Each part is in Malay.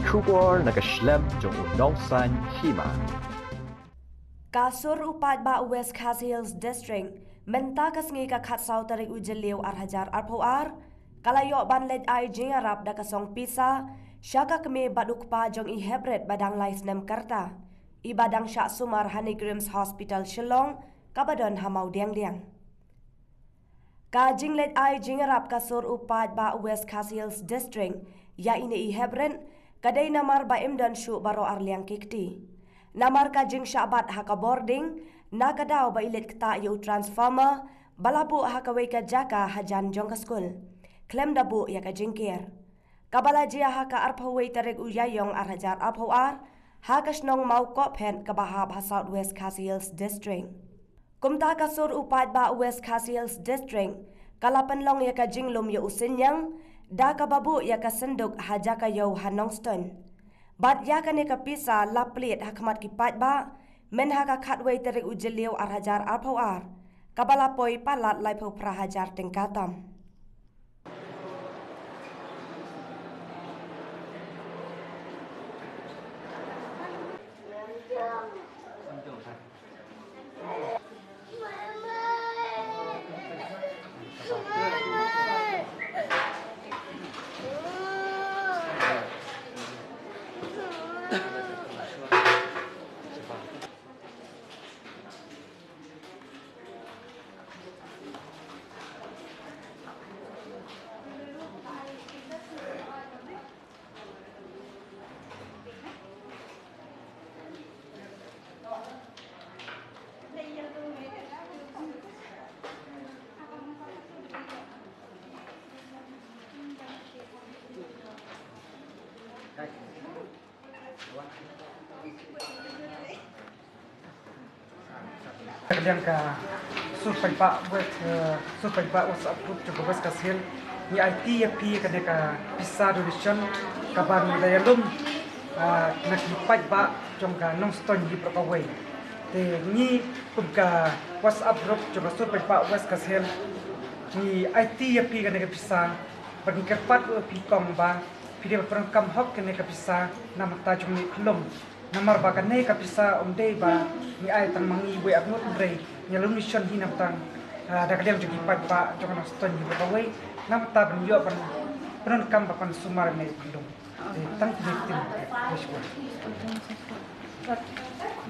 Kubor nakaslem jong unongsan hima. Kasur upat ba West Khas Hills District menta kasngi ka khatsau tarik ujeliu arhajar arpoar kalayo banled ai jingarap da kasong pisa syaka kemi baduk pa jong i hebret badang lais nem karta i badang syak sumar Honeygrams Hospital Shillong kabadon hamau diang-diang. Ka jingled ai jingarap kasur upat ba West Khas Hills District ya ini i hebret kadai namar ba imdan syu baro arliang kikti. Namar ka jing syabat haka boarding na kadaw ba ilit kta yu transformer balabu haka weka jaka hajan jong ka skul klem dabu ya ka jingkir kabala jia haka arpawei tarik uyayong arhajar arpawar haka snong mau kophen ka bahab ha South West Khas Hills District kumta kasur upat ba West Khas Hills District kalapan long ya ka jinglum yu usinyang da ka babu ya ka senduk hajaka yu hanongston Bat ya kane ka pisa laplit hakmat kipat ba men haka khatway tarik ujeliu arhajar arpawar kabala poi palat laipo prahajar tingkatam. Yang ka supaya pak WhatsApp group juga bos kasil ni IT ya pi kena ka bisa donation kabar daya lum nak lipat pak jom ka nongstone di perkawai te ni ka WhatsApp group juga supaya pak wes kasil ni IT ya pi kena ka bisa bagi kepat pi kong ba pi dia perangkam hok kena ka bisa nama ta jom ni kelum Namar bagan nei kapisa omdei ba ni ai tang mangi we agnot brei nyalum mission hinam tang da kadem jogi pat ba jokan ston ni ba we nam ta ban yo ban penon kam ba pan sumar nei kundum tang victim bishko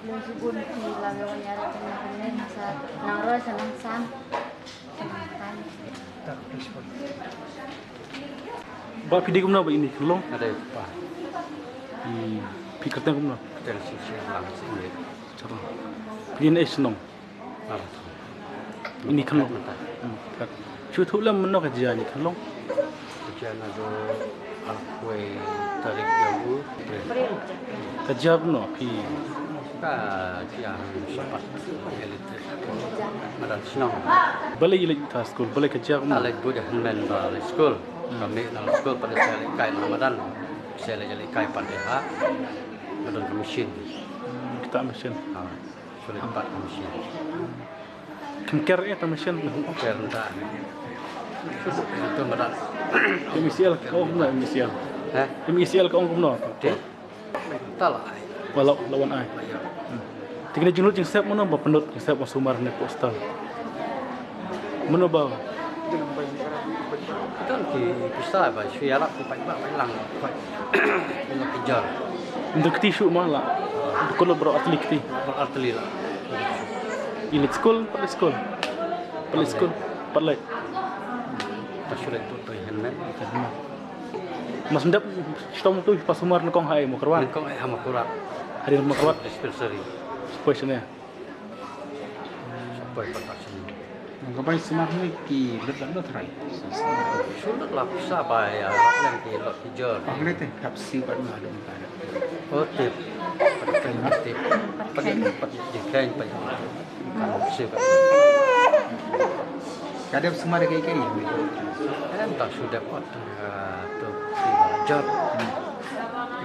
belum subun di lalu nyara teman-teman masa naro senang sam tak bishko ba pidi kumna ba ini long ada pa pikir kumna dari sisi lang sini coba pidi es nong ini kan long chu thu lam no ka jia ni kan long kerjaan ada kue tarik jauh ka jab no pi ka dia sempat elit madan senang bale ile ta school bale ka jab no alek budak men ba school kami dalam school pada saya kai Ramadan saya jadi kai pada madan mesin kita mesin sulit empat mesin kem ker ya ta mesin kerja itu madan MCL kau kumna MCL MCL kau kumna dia talah walau lawan ai tinggal junut jeng sep mana ba penut jeng sep sumar ne postal mana ba kan ki bisa ba siapa ki pai ba pai lang pai ini kejar untuk tisu malah kalau bro atlet ti berarti lah ini school pada pasulit tu henmen mas ndap stom tu pas sumar ne kong hai mo karwan kong hama kurat hari mo karwan dispensary question ya sampai pertasan Kapan sumar ni ki letak lo terai. sulit lah bisa ba ya lan ki lot kejar Panggil teh kapsi kat mana ada muka ada. oh tip pada jengkeng pada kalau sih Kadang sumar kayak kiri. kan tak sudah pot tu job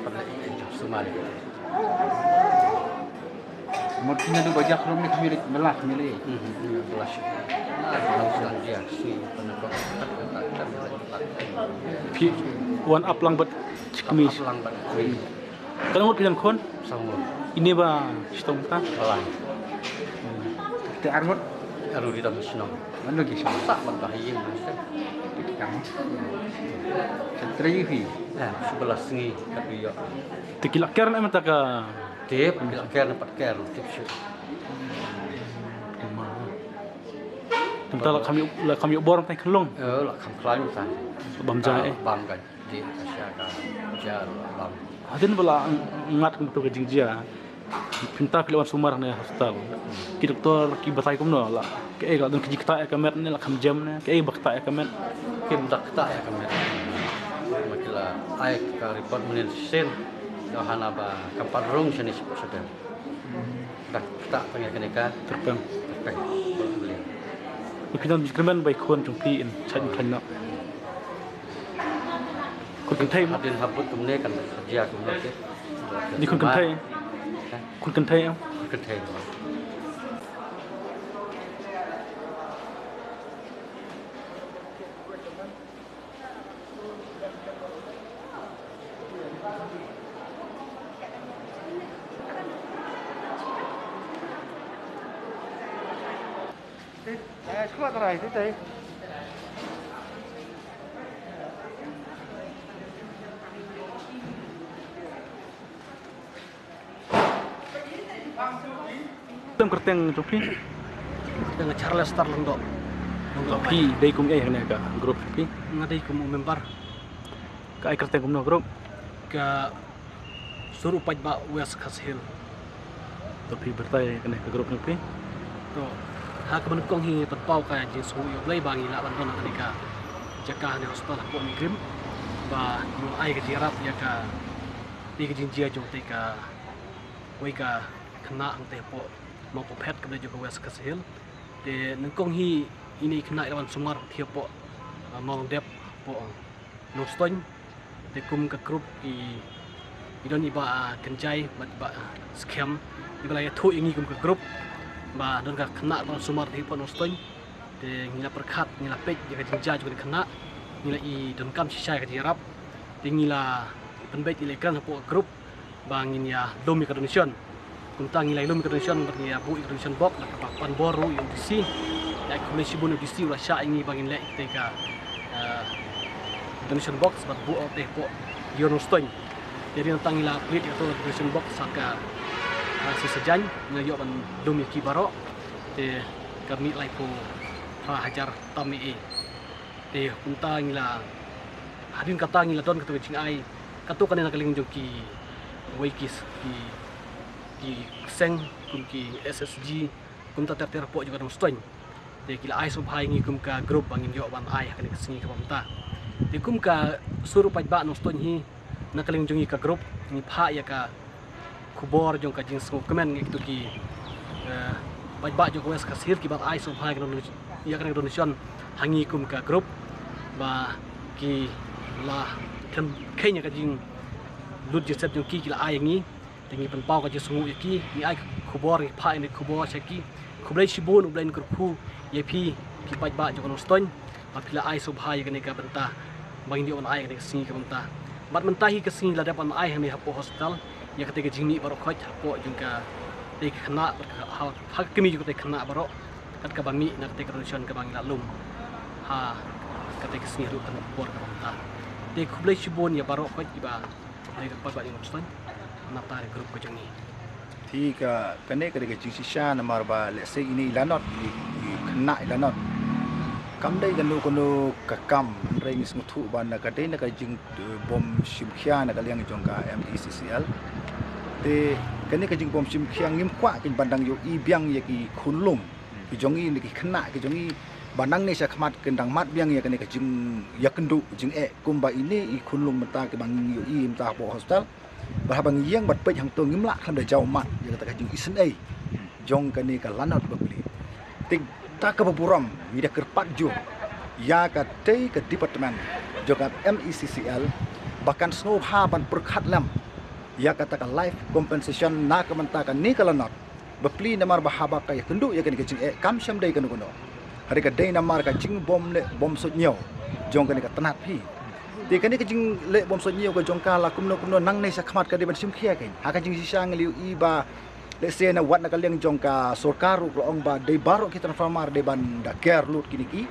pada job semua Mungkin ada banyak orang ni kami melah milih. belas harus dia sui penegak tak pi wan up lang bat chikmi lang bat kui kan ngut pian kon samur ini ba stom ta lang Te armut aru di dalam senang mana lagi sama. tak berbahaya macam Te kamu. Setri fi. 11 sengi tapi ya tikilak ker na mata ka tip bila ker dapat ker tip syu tentang kami borang tay kelong lah kam klaim san bam jae bam kan di Asia ka jar bam adin bala ngat kum to jingjia pinta pilawan sumar na hospital ki doktor ki batay kum no la ke ga don ki jikta ka met ne la kam jam ne ke bakta ka met kim tak tak ya kamer makila ai ka report menin sen yohana ba kampat rong sini sedang tak tak pengen keneka terpeng terpeng boleh pinan jikremen bai kon jong pi in chan kan no kun kan thai adin habut tumne kan kerja kumno ke ni kun kan thai kun kan thai kerja Kuat rai tu tadi. tem kerteng jong pi dengan Charles Starling dok pi dai kum ai ne ka grup pi ngadai ke member ka ai kerteng kum no grup ke suruh pajak West Coast Hill to pi bertai ka ne ka grup pi to ha ke menukong hi perpau ka jin su yo blai bangi la ban dona kanika jaka ne hospital ko mi krim ba yo ai ke jirap ya ka di ke jinjia jong te ka wei ka kena ang te po mau po pet ke juga West Coast Hill de nukong hi ini kena lawan sumar thiep po mau dep po no ston de kum ka grup i don iba kenjai ba scam ibala ya thu ingi kum ka grup ba don ka kena lawan sumar thiep po no ston de ngila perkhat ngila pej jaga jinja juga kena ngila i don kam sisai ka jirap de ngila penbet ilekan po grup ba ngin ya domi ka donation kuntang ngila ilum ka donation ba ya bu donation box la ka pan boru yung disi ya komisi bunu disi ula sya ingi bangin le ka donation box bat bu teh po yono stoin jadi tentang ila plate atau donation box saka sesejan ngayo ban domi ki baro te kami lai po hajar tami te kuntang ila hadin kata ngila don kata jing ai katu kan na kaling jong ki waikis ki seng kum ki SSG kum ta ter po juga dong stoin de kila ai sub hai ngi kum ka group bangin yo ban ai kan singi ka pamta de kum ka suru paj ba no stoin hi na kaling jong ka group ni pha ya ka kubor jong ka jing smu kemen ngi tu ki paj ba jong wes ka sir ki ban ai sub hai kan ya kan donation hangi kum ka group ba ki la kan kenya ka jing lut je sep jong ki kila ai ngi tingi pen pau ka je sungu ki ni ai kubor ni pha ni kubor seki kublai shibun ublai kurku yepi ki paj ba jong ston apila ai subhai ka ka benta bangin di on ai ka singi ka benta bat mentahi ka singi la dapat ai hami hapo hospital ya ketika jingni baro khoj hapo jong ka te khana hak kemi jong te khana baro kat ka bami na te condition ka bangin lum ha ketika singi ru kan bor ka benta te kublai shibun ya baro khoj iba te ka paj ba jong ston na tare grup ko jong ni thì cái này cái chính sách na mà bà lẽ xây ini là nó kena là nó cam đây cái nó cái cam ring semua thu ban na cái đây na cái jing bom simkhia na cái yang jong ka MECCL thì cái này cái jing bom simkhia ngim kwa cái bandang yo i biang ya ki khunlum ki jong i ki kena ki jong i bandang ni sa khamat kendang mat biang ya cái này cái jing ya kendu jing kumba ini i khunlum mata ke bang yo i mta po hospital bahang yang bat pej hang tu ngimla kan da jauh mat dia kata jing isen ai jong kani ka lanot babli tik ta ka baburam mi da kerpat jo ya ka tei ka department joka MECCL bahkan snow ha ban perkhat lam ya kata ka life compensation na ka menta ka ni ka lanot babli namar bahaba ka ya kendu ya kani ka jing kam syam dai kan kono hari ka dei namar ka jing bom sot nyo jong ka ni ka tanat phi ti ka ni ka jing le bom sot nyo ka jong ka la kumno nang nei sa khmat ka de ban sim khia ka ha ka jing si sang liu i ba le se na wat na ka leng jong ka sorkaru ko ong ba dei baro ki transformar de ban da care lut kini ki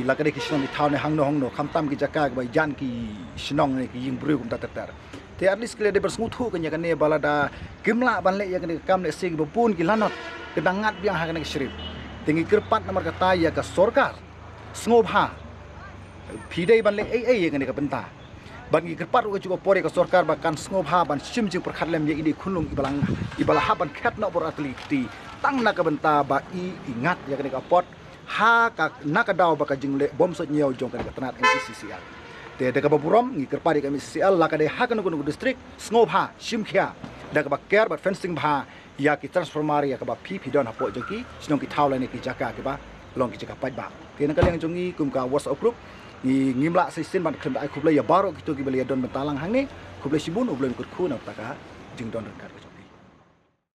la ka de ki sinong di thau ne hangno khamtam ki jaka ba jan ki sinong ne ki jing bru kum ta tar te at least kle de bersnguthu kan ya kan ne balada kimla ban le ya kan kam le sig bopun ki lanot kedangat biang ha kan ke syrip tinggi kerpat nomor kata ya ka sorkar sngop ha pidai ban le ya kan ke benta ban ki kerpat ko juga pore ka sorkar bahkan sngop ha ban sim jing perkhat lem ya idi khunung ibalah ha ban khat no bor atli ti tang na ka benta ba ingat ya kan ke pot ha ka nakadaw ba ka jing le bom sot nyau jong kan ke tanat NCCL te daga baburom ngi kerpari kami CL la kadai ha kan gunung district sngop ha simkhia daga ba care ba fencing ba ya ki transformar ya ka ba pi don ha po joki sinong ki thau la ni ki jaka ki ba long ki jaka pai ba ke na kaleng jongi kum ka WhatsApp group ni ngimla sisin ban khlem dai khuble ya baro ki to ki bele don bentalang hang ni khuble sibun ublem kut khu na ta ka jing don ka